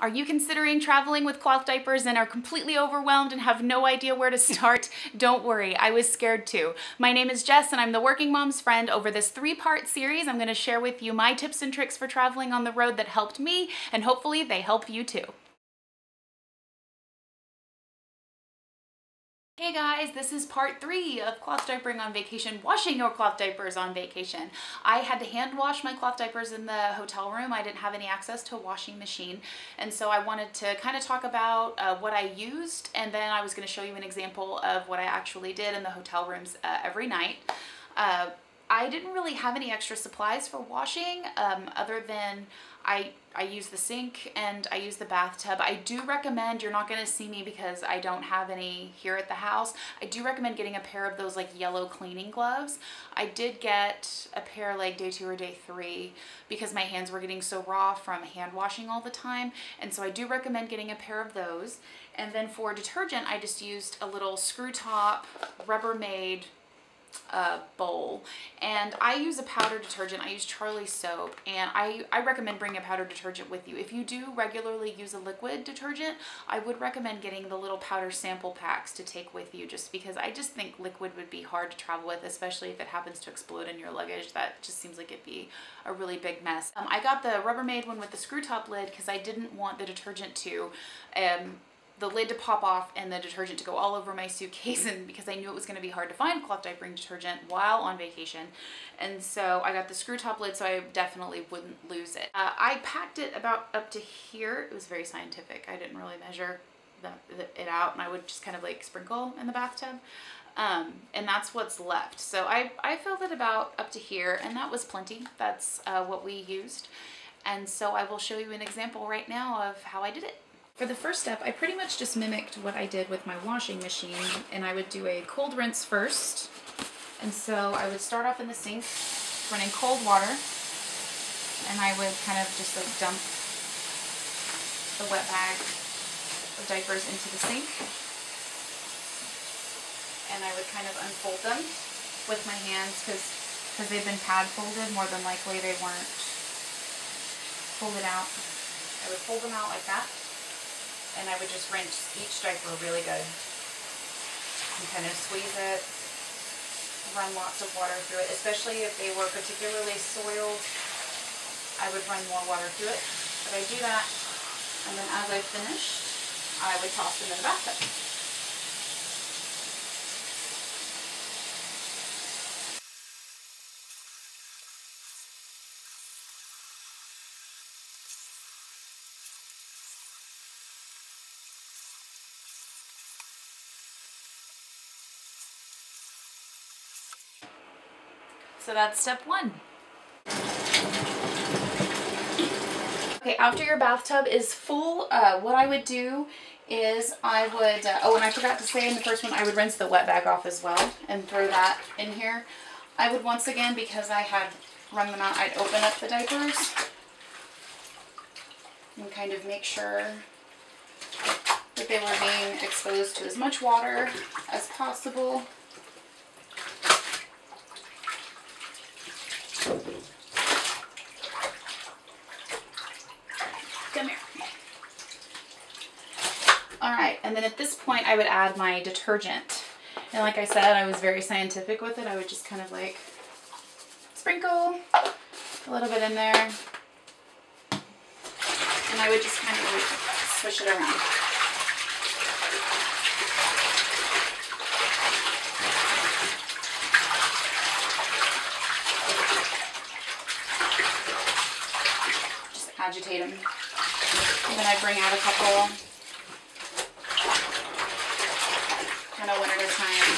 Are you considering traveling with cloth diapers and are completely overwhelmed and have no idea where to start? Don't worry, I was scared too. My name is Jess and I'm the Working Mom's Friend. Over this 3-part series, I'm going to share with you my tips and tricks for traveling on the road that helped me, and hopefully they help you too. Hey guys, this is part 3 of cloth diapering on vacation, washing your cloth diapers on vacation. I had to hand wash my cloth diapers in the hotel room. I didn't have any access to a washing machine, and so I wanted to kind of talk about what I used, and then I was going to show you an example of what I actually did in the hotel rooms every night. I didn't really have any extra supplies for washing other than I use the sink and I use the bathtub. I do recommend, you're not going to see me because I don't have any here at the house, I do recommend getting a pair of those like yellow cleaning gloves. I did get a pair like day 2 or day 3 because my hands were getting so raw from hand washing all the time, and so I do recommend getting a pair of those. And then for detergent, I just used a little screw top Rubbermaid bowl, and I use a powder detergent. I use Charlie's soap, and I recommend bringing a powder detergent with you. If you do regularly use a liquid detergent, I would recommend getting the little powder sample packs to take with you, just because I just think liquid would be hard to travel with, especially if it happens to explode in your luggage. That just seems like it'd be a really big mess. I got the Rubbermaid one with the screw top lid because I didn't want the detergent to the lid to pop off and the detergent to go all over my suitcase, and because I knew it was going to be hard to find cloth diapering detergent while on vacation. And so I got the screw top lid so I definitely wouldn't lose it. I packed it about up to here. It was very scientific. I didn't really measure it out, and I would just kind of like sprinkle in the bathtub. And that's what's left. So I filled it about up to here, and that was plenty. That's what we used. And so I will show you an example right now of how I did it. For the first step, I pretty much just mimicked what I did with my washing machine, and I would do a cold rinse first. And so I would start off in the sink, running cold water, and I would kind of just like dump the wet bag of diapers into the sink. And I would kind of unfold them with my hands because they've been pad folded. More than likely they weren't folded out. I would fold them out like that. And I would just rinse each diaper really good and kind of squeeze it, run lots of water through it, especially if they were particularly soiled. I would run more water through it. But I do that, and then as I finished, I would toss them in the bathtub. So that's step 1. Okay, after your bathtub is full, what I would do is I would, oh, and I forgot to say in the first one, I would rinse the wet bag off as well and throw that in here. I would once again, because I had wrung them out, I'd open up the diapers and kind of make sure that they were being exposed to as much water as possible. Come here. Alright, and then at this point I would add my detergent. And like I said, I was very scientific with it. I would just kind of like sprinkle a little bit in there. And I would just kind of like swish it around. Agitate them, and then I bring out a couple, kind of one at a time,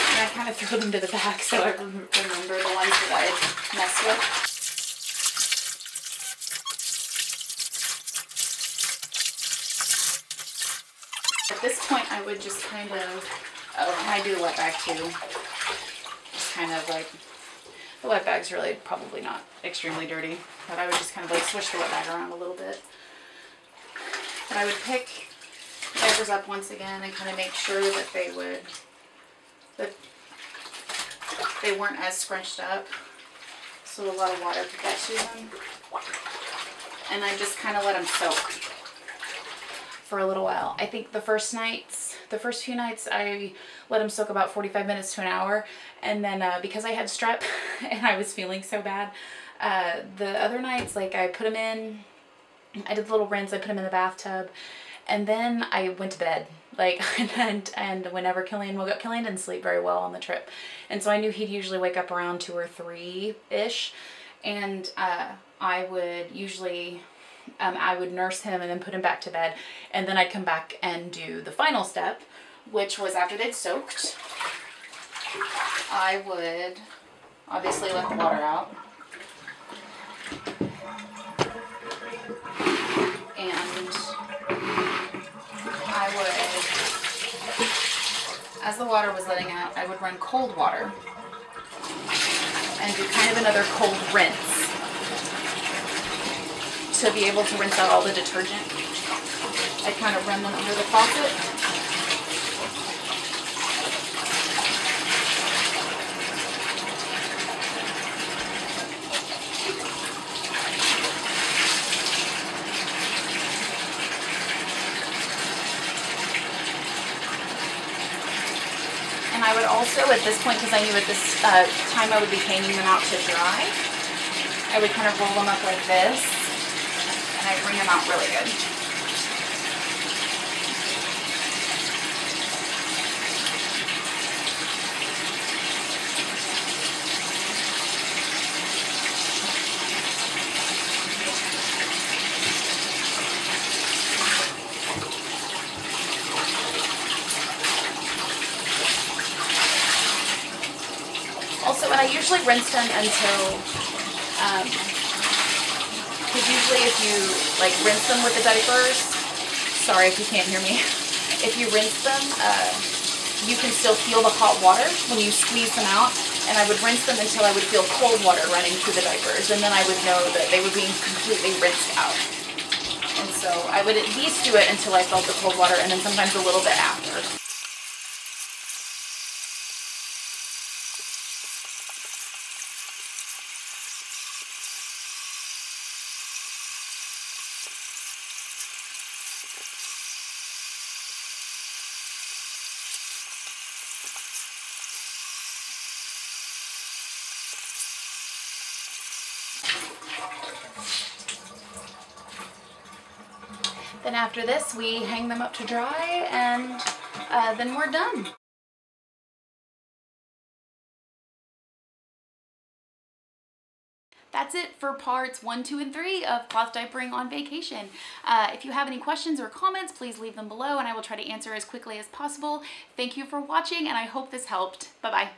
and I kind of throw them to the back so I remember the ones that I had messed with. At this point I would just kind of, oh, and I do the wet bag too, just kind of like, the wet bag's really probably not extremely dirty, but I would just kind of like swish the wet bag around a little bit. And I would pick the diapers up once again and kind of make sure that they weren't as scrunched up. so a lot of water could get to them. And I just kind of let them soak for a little while. I think the first few nights, I let them soak about 45 minutes to an hour. And then because I had strep and I was feeling so bad, the other nights, like I put them in, I did the little rinse, I put them in the bathtub, and then I went to bed. Like, and whenever Killian woke up, Killian didn't sleep very well on the trip. And so I knew he'd usually wake up around 2 or 3-ish. And I would usually, I would nurse him and then put him back to bed. And then I'd come back and do the final step, which was after they'd soaked, I would obviously let the water out. And I would, as the water was letting out, I would run cold water and do kind of another cold rinse to be able to rinse out all the detergent. I kind of run them under the faucet. And I would also, at this point, because I knew at this time I would be hanging them out to dry, I would kind of roll them up like this, and I'd wring them out really good. Also, and I usually rinse them until, because usually if you like rinse them with the diapers, sorry if you can't hear me, if you rinse them, you can still feel the hot water when you squeeze them out, and I would rinse them until I would feel cold water running through the diapers, and then I would know that they were being completely rinsed out. And so I would at least do it until I felt the cold water, and then sometimes a little bit after. Then after this, we hang them up to dry, and then we're done. That's it for parts 1, 2, and 3 of cloth diapering on vacation. If you have any questions or comments, please leave them below and I will try to answer as quickly as possible. Thank you for watching, and I hope this helped. Bye-bye.